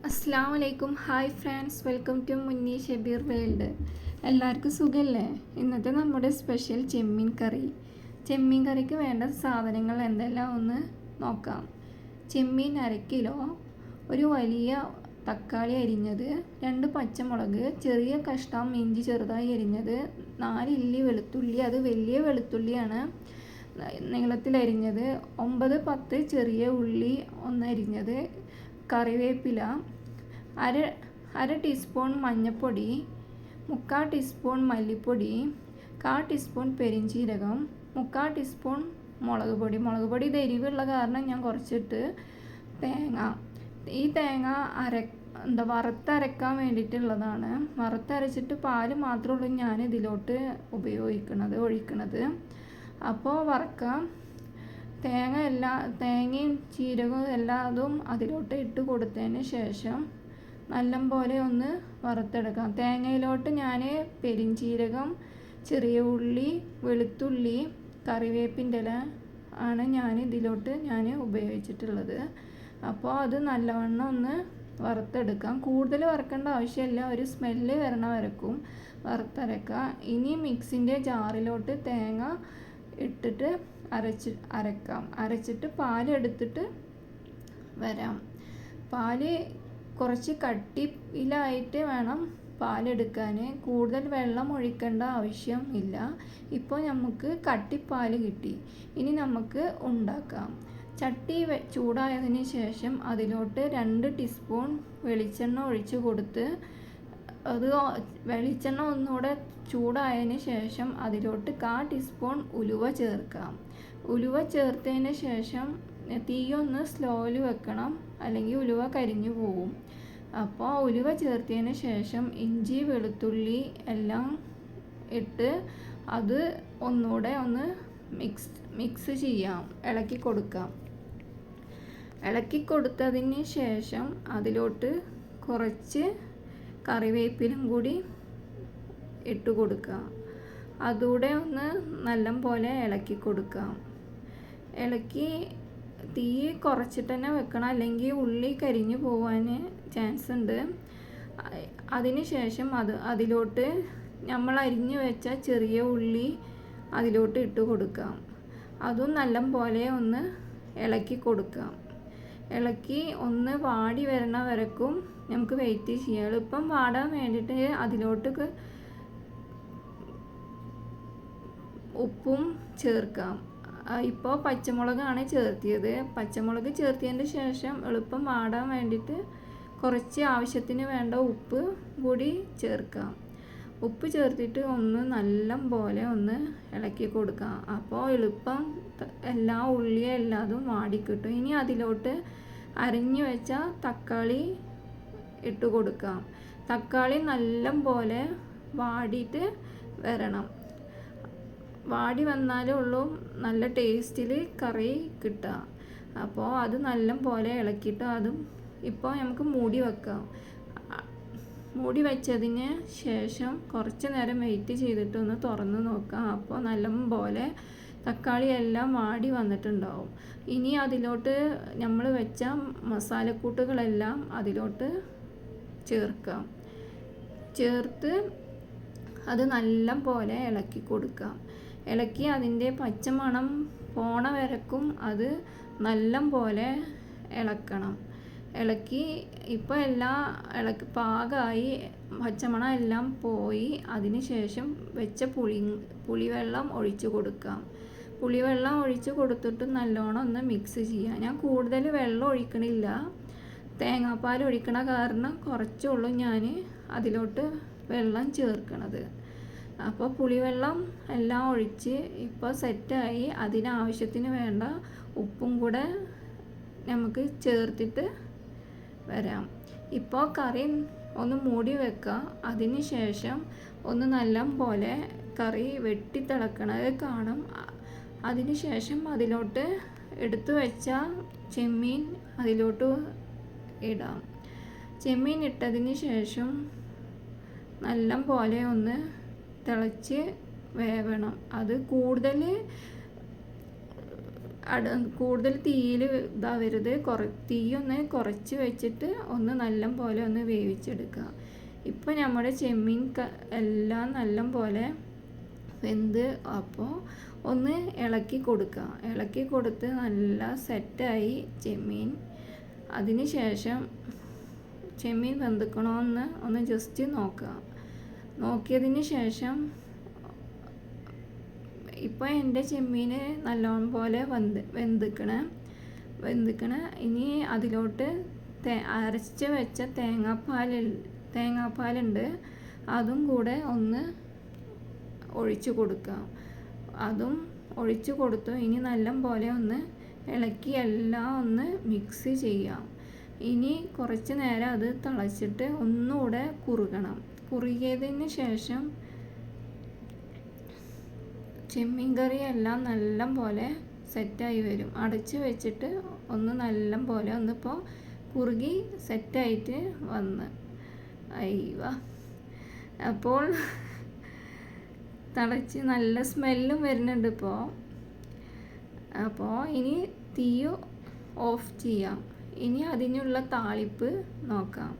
അസ്സാം വലൈക്കും. Hi friends, welcome to Munni Shabeer world. എല്ലാവർക്കും സുഖമല്ലേ? ഇന്നത്തെ നമ്മുടെ സ്പെഷ്യൽ ചെമ്മീൻ കറി. ചെമ്മീൻ കറിക്ക് വേണ്ട സാധനങ്ങൾ എന്തെല്ലാം ഒന്ന് നോക്കാം. ചെമ്മീൻ 1/2 കിലോ, ഒരു വലിയ തക്കാളി അരിഞ്ഞത്, 2 പച്ചമുളക്, ചെറിയ കഷ്ണം ഇഞ്ചി ചെറുതായി അരിഞ്ഞത്, 4 ഇല്ലി വെളുത്തുള്ളി, അത് വലിയ വെളുത്തുള്ളിയാണ് നീളത്തിൽ അരിഞ്ഞത്, 9-10 ചെറിയ ഉള്ളി ഒന്ന് അരിഞ്ഞത്, കറിവേപ്പില, അര ടീസ്പൂൺ മഞ്ഞൾപ്പൊടി, 3/4 ടീസ്പൂൺ മല്ലിപ്പൊടി, 1/4 ടീസ്പൂൺ പെരിഞ്ചീരകം, 3/4 ടീസ്പൂൺ മുളക് പൊടി ഇത് എരിവുള്ള കാരണം ഞാൻ കുറച്ചിട്ട്. ഈ തേങ്ങ വറുത്തരക്കാൻ വേണ്ടിയിട്ടുള്ളതാണ്. വറുത്തരച്ചിട്ട് പാല് മാത്രമേ ഉള്ളൂ ഞാൻ ഇതിലോട്ട് ഒഴിക്കണത്. അപ്പോൾ വറക്കാം. തേങ്ങയും ജീരകവും എല്ലാതും അതിലോട്ട് ഇട്ട് കൊടുത്തതിന് ശേഷം നല്ലപോലെ ഒന്ന് വറുത്തെടുക്കാം. തേങ്ങയിലോട്ട് ഞാൻ പെരിഞ്ചീരകം, ചെറിയ ഉള്ളി, വെളുത്തുള്ളി, കറിവേപ്പിൻ്റെ ഇല ആണ് ഇതിലോട്ട് ഉപയോഗിച്ചിട്ടുള്ളത്. അപ്പോൾ അത് നല്ലവണ്ണം ഒന്ന് വറുത്തെടുക്കാം. കൂടുതൽ വറുക്കേണ്ട ആവശ്യമില്ല, ഒരു സ്മെല്ല് വരണ വരക്കും വറുത്തരക്കാം. ഇനി മിക്സിൻ്റെ ജാറിലോട്ട് തേങ്ങ ഇട്ടിട്ട് അരച്ചിട്ട് പാലെടുത്തിട്ട് വരാം. പാല് കുറച്ച് കട്ടിയിലായിട്ട് വേണം പാലെടുക്കാൻ. കൂടുതൽ വെള്ളം ഒഴിക്കേണ്ട ആവശ്യം ഇല്ല. ഇപ്പോൾ നമുക്ക് കട്ടിപ്പാല് കിട്ടി. ഇനി നമുക്ക് ഉണ്ടാക്കാം. ചട്ടി ചൂടായതിന് ശേഷം അതിലോട്ട് 2 ടീസ്പൂൺ വെളിച്ചെണ്ണ ഒഴിച്ച് കൊടുത്ത് വെളിച്ചെണ്ണ ഒന്നുകൂടെ ചൂടായതിന് ശേഷം അതിലോട്ട് 1/4 ടീസ്പൂൺ ഉലുവ ചേർക്കാം. ഉലുവ ചേർത്തതിന് ശേഷം തീയൊന്ന് സ്ലോയിൽ വെക്കണം, അല്ലെങ്കിൽ ഉലുവ കരിഞ്ഞു പോവും. അപ്പോൾ ഉലുവ ചേർത്തതിന് ശേഷം ഇഞ്ചി വെളുത്തുള്ളി എല്ലാം ഇട്ട് അത് ഒന്നുകൂടെ ഒന്ന് മിക്സ് ചെയ്യാം, ഇളക്കി കൊടുക്കാം. ഇളക്കി കൊടുത്തതിന് ശേഷം അതിലോട്ട് കുറച്ച് കറിവേപ്പിലും കൂടി ഇട്ട് കൊടുക്കുക. അതുകൂടെ ഒന്ന് നല്ലപോലെ ഇളക്കി കൊടുക്കാം. തീ കുറച്ചിട്ട് തന്നെ വെക്കണം, അല്ലെങ്കിൽ ഉള്ളി കരിഞ്ഞു പോകാൻ ചാൻസ് ഉണ്ട്. അതിന് ശേഷം അതിലോട്ട് നമ്മൾ അരിഞ്ഞു വെച്ച ചെറിയ ഉള്ളി അതിലോട്ട് ഇട്ട് കൊടുക്കാം. അതും നല്ലപോലെ ഒന്ന് ഇളക്കി കൊടുക്കാം. ഇളക്കി ഒന്ന് വാടി വരണ വരക്കും നമുക്ക് വെയിറ്റ് ചെയ്യാം. എളുപ്പം വാടാൻ വേണ്ടിയിട്ട് അതിലോട്ട് ഉപ്പും ചേർക്കാം. ഇപ്പോൾ പച്ചമുളകാണ് ചേർത്തിയത്. പച്ചമുളക് ചേർത്തതിന് ശേഷം എളുപ്പം വാടാൻ വേണ്ടിയിട്ട് കുറച്ച് ആവശ്യത്തിന് വേണ്ട ഉപ്പ് കൂടി ചേർക്കാം. ഉപ്പ് ചേർത്തിട്ട് ഒന്ന് നല്ലപോലെ ഒന്ന് ഇളക്കി കൊടുക്കാം. അപ്പോൾ എളുപ്പം എല്ലാ ഉള്ളിയും എല്ലാതും വാടിക്കിട്ടും. ഇനി അതിലോട്ട് അരിഞ്ഞു വെച്ച തക്കാളി ഇട്ട് കൊടുക്കാം. തക്കാളി നല്ലപോലെ വാടിയിട്ട് വരണം. വാടി വന്നാലേ ഉള്ളൂ നല്ല ടേസ്റ്റിൽ കറി കിട്ടുക. അപ്പോൾ അത് നല്ലപോലെ ഇളക്കിയിട്ട് അതും ഇപ്പോൾ നമുക്ക് മൂടി വെക്കാം. മൂടി വെച്ചതിന് ശേഷം കുറച്ച് നേരം വെയിറ്റ് ചെയ്തിട്ട് ഒന്ന് തുറന്ന് നോക്കാം. അപ്പോൾ നല്ലപോലെ തക്കാളി എല്ലാം വാടി വന്നിട്ടുണ്ടാവും. ഇനി അതിലോട്ട് നമ്മൾ വെച്ച മസാലക്കൂട്ടുകളെല്ലാം അതിലോട്ട് ചേർക്കാം. ചേർത്ത് അത് നല്ലപോലെ ഇളക്കി കൊടുക്കാം. ഇളക്കി അതിൻ്റെ പച്ചമണം പോണ വരക്കും അത് നല്ലപോലെ ഇളക്കണം. ഇളക്കി ഇപ്പോൾ പാകമായി, പച്ചമണം എല്ലാം പോയി. അതിന് ശേഷം വെച്ച പുളിവെള്ളം ഒഴിച്ച് കൊടുക്കാം. പുളിവെള്ളം ഒഴിച്ച് കൊടുത്തിട്ട് നല്ലോണം ഒന്ന് മിക്സ് ചെയ്യാം. ഞാൻ കൂടുതൽ വെള്ളം ഒഴിക്കണില്ല, തേങ്ങാപ്പാൽ ഒഴിക്കണ കാരണം കുറച്ചുള്ളൂ ഞാൻ അതിലോട്ട് വെള്ളം ചേർക്കണത്. അപ്പോൾ പുളിവെള്ളം എല്ലാം ഒഴിച്ച് ഇപ്പോൾ സെറ്റായി. അതിനാവശ്യത്തിന് വേണ്ട ഉപ്പും കൂടെ നമുക്ക് ചേർത്തിട്ട് വരാം. ഇപ്പോൾ കറി ഒന്ന് മൂടി വെക്കുക. അതിന് ശേഷം ഒന്ന് നല്ലപോലെ കറി വെട്ടിത്തിളക്കണത് കാണും. അതിന് ശേഷം അതിലോട്ട് എടുത്തു വെച്ച ചെമ്മീൻ അതിലോട്ട് ഇടാം. ചെമ്മീൻ ഇട്ടതിന് ശേഷം നല്ലപോലെ ഒന്ന് തിളച്ച് വേവണം. അത് കൂടുതൽ കൂടുതൽ തീയിൽ ഇതാവരുത്, തീയൊന്ന് കുറച്ച് വെച്ചിട്ട് ഒന്ന് നല്ല പോലെ ഒന്ന് വേവിച്ചെടുക്കുക. ഇപ്പോൾ നമ്മുടെ ചെമ്മീൻ എല്ലാം നല്ല പോലെ വെന്ത്, അപ്പോൾ ഒന്ന് ഇളക്കി കൊടുക്കുക. ഇളക്കി കൊടുത്ത് നല്ല സെറ്റായി ചെമ്മീൻ. അതിന് ശേഷം ചെമ്മീൻ വെന്തിക്കണമെന്ന് ഒന്ന് ജസ്റ്റ് നോക്കുക. നോക്കിയതിന് ശേഷം ഇപ്പോൾ എൻ്റെ ചെമ്മീൻ നല്ലോണം പോലെ വെന്തിക്കണ. ഇനി അതിലോട്ട് അരച്ച് വെച്ച തേങ്ങാപ്പാലുണ്ട്, അതും കൂടെ ഒന്ന് ഒഴിച്ചു കൊടുക്കുക. അതും ഒഴിച്ചു കൊടുത്തു. ഇനി നല്ല പോലെ ഒന്ന് ഇളക്കി എല്ലാം ഒന്ന് മിക്സ് ചെയ്യാം. ഇനി കുറച്ച് നേരം അത് തിളച്ചിട്ട് ഒന്നുകൂടെ കുറുകണം. കുറുകിയതിന് ശേഷം ചെമ്മീൻ കറി എല്ലാം നല്ല പോലെ സെറ്റായി വരും. അടച്ച് വെച്ചിട്ട് ഒന്ന് നല്ല പോലെ ഒന്നിപ്പോൾ കുറുകി സെറ്റായിട്ട് വന്ന് അയ്യോ, അപ്പോൾ തിളച്ച് നല്ല സ്മെല്ലും വരുന്നുണ്ട് ഇപ്പോൾ. അപ്പോൾ ഇനി തീ ഓഫ് ചെയ്യാം. ഇനി അതിനുള്ള താളിപ്പ് നോക്കാം.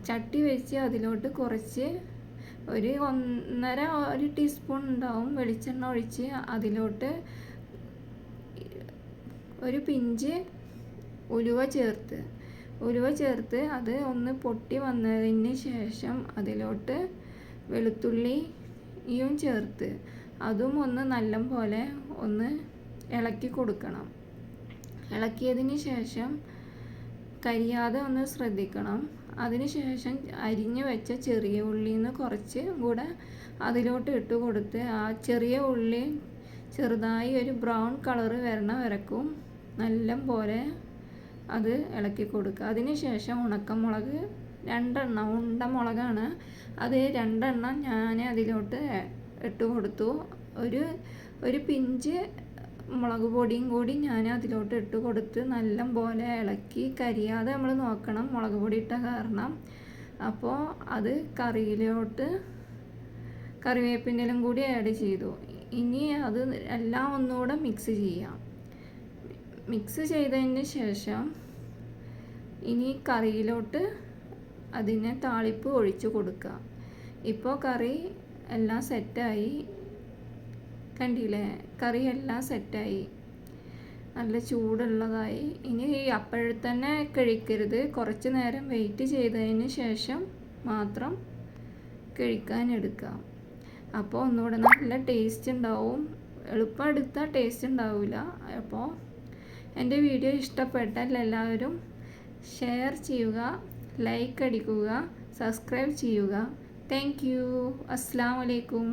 ചട്ടി വെച്ച് അതിലോട്ട് കുറച്ച് ഒരു 1.5 ടീസ്പൂൺ ഉണ്ടാവും വെളിച്ചെണ്ണ ഒഴിച്ച് അതിലോട്ട് ഒരു പിഞ്ച് ഉലുവ ചേർത്ത് അത് ഒന്ന് പൊട്ടി വന്നതിന് ശേഷം അതിലോട്ട് വെളുത്തുള്ളിയും ചേർത്ത് അതും ഒന്ന് നല്ല പോലെ ഒന്ന് ഇളക്കി കൊടുക്കണം. ഇളക്കിയതിന് ശേഷം കരിയാതെ ഒന്ന് ശ്രദ്ധിക്കണം. അതിനുശേഷം അരിഞ്ഞു വെച്ച ചെറിയ ഉള്ളിയിൽ നിന്ന് കുറച്ച് കൂടെ അതിലോട്ട് ഇട്ട് കൊടുത്ത് ആ ചെറിയ ഉള്ളി ചെറുതായി ഒരു ബ്രൗൺ കളറ് വരണ വരക്കും നല്ല പോലെ അത് ഇളക്കി കൊടുക്കുക. അതിനുശേഷം ഉണക്കമുളക് 2 ഉണ്ടമുളകാണ്, അത് 2 ഞാൻ അതിലോട്ട് ഇട്ട് കൊടുത്തു. ഒരു പിഞ്ച് മുളക് പൊടിയും കൂടി ഞാൻ അതിലോട്ട് ഇട്ട് കൊടുത്ത് നല്ല പോലെ ഇളക്കി. കരിയാതെ നമ്മൾ നോക്കണം, മുളക് പൊടി ഇട്ട കാരണം. അപ്പോൾ അത് കറിയിലോട്ട് കറിവേപ്പിൻ്റെലും കൂടി ആഡ് ചെയ്തു. ഇനി അത് എല്ലാം ഒന്നുകൂടെ മിക്സ് ചെയ്യാം. മിക്സ് ചെയ്തതിന് ശേഷം ഇനി കറിയിലോട്ട് അതിനെ താളിപ്പ് ഒഴിച്ചു കൊടുക്കുക. ഇപ്പോൾ കറി എല്ലാം സെറ്റായി, കണ്ടില്ലേ? കറി എല്ലാം സെറ്റായി, നല്ല ചൂടുള്ളതായി. ഇനി അപ്പോഴത്തന്നെ കഴിക്കരുത്, കുറച്ച് നേരം വെയിറ്റ് ചെയ്തതിന് ശേഷം മാത്രം കഴിക്കാനെടുക്കാം. അപ്പോൾ ഒന്നുകൂടെ നല്ല ടേസ്റ്റ് ഉണ്ടാവും. എളുപ്പം എടുത്താൽ ടേസ്റ്റ് ഉണ്ടാവില്ല. അപ്പോൾ എൻ്റെ വീഡിയോ ഇഷ്ടപ്പെട്ടാൽ എല്ലാവരും ഷെയർ ചെയ്യുക, ലൈക്ക് അടിക്കുക, സബ്സ്ക്രൈബ് ചെയ്യുക. Thank you. അസ്സലാമു അലൈക്കും.